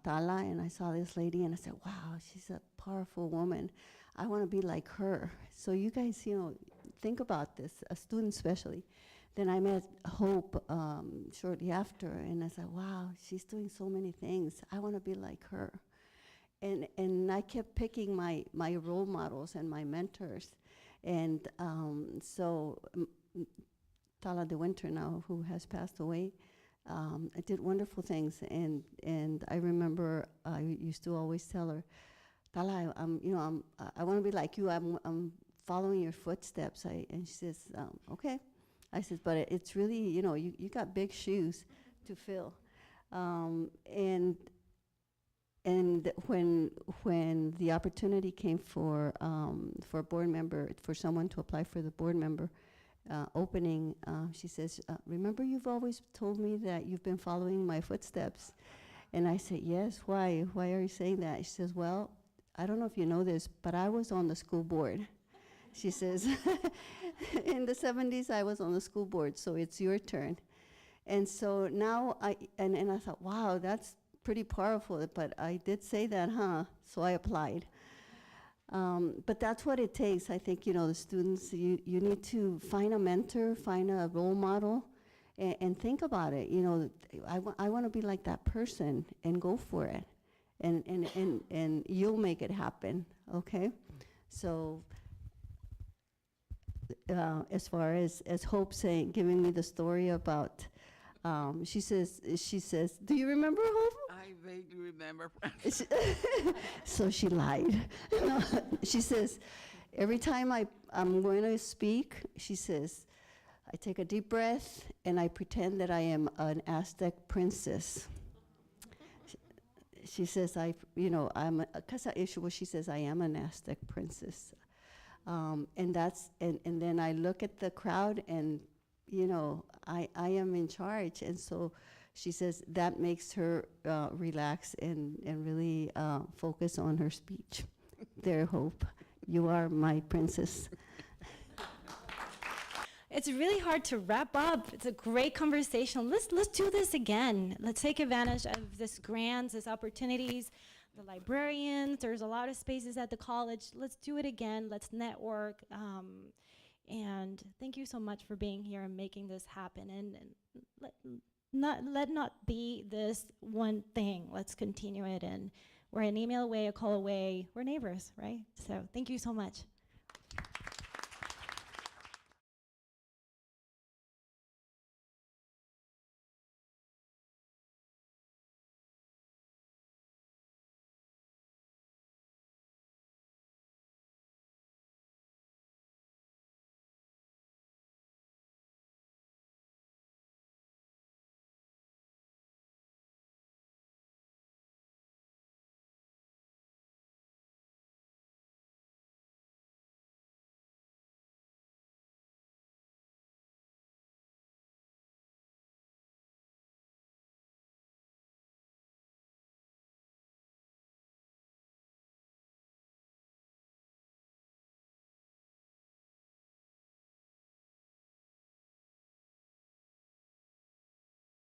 Tala, and I saw this lady, and I said, wow, she's a powerful woman. I want to be like her. So you guys, you know, think about this, a student especially. Then I met Hope shortly after, and I said, wow, she's doing so many things. I want to be like her. And I kept picking my role models and my mentors. And so Tala de Winter now, who has passed away, I did wonderful things. And I remember I used to always tell her, Tala, I want to be like you. I'm following your footsteps. And she says, okay. I said, but it's really, you know, you got big shoes to fill. And when the opportunity came for a board member, for someone to apply for the board member, opening, she says, remember you've always told me that you've been following my footsteps? And I said, yes, why? Why are you saying that? She says, well, I don't know if you know this, but I was on the school board. She says, in the 70s, I was on the school board, so it's your turn. And so now, I thought, wow, that's pretty powerful, but I did say that, huh? So I applied. But that's what it takes. I think, the students, you need to find a mentor, find a role model, and think about it. I want to be like that person, and go for it. And you'll make it happen, okay? So as far as Hope giving me the story about, she says, do you remember, Hope? I vaguely remember. So she lied. No, she says, every time I'm going to speak, she says, I take a deep breath and I pretend that I am an Aztec princess. She says, she says, I am an Aztec princess. And then I look at the crowd and, I am in charge. And so she says that makes her relax and really focus on her speech. There, Hope, you are my princess. It's really hard to wrap up. It's a great conversation. Let's do this again. Let's take advantage of this grants, these opportunities, the librarians. There's a lot of spaces at the college. Let's do it again. Let's network. And thank you so much for being here and making this happen. And let not be this one thing. Let's continue it. And we're an email away, a call away. We're neighbors, right? So thank you so much.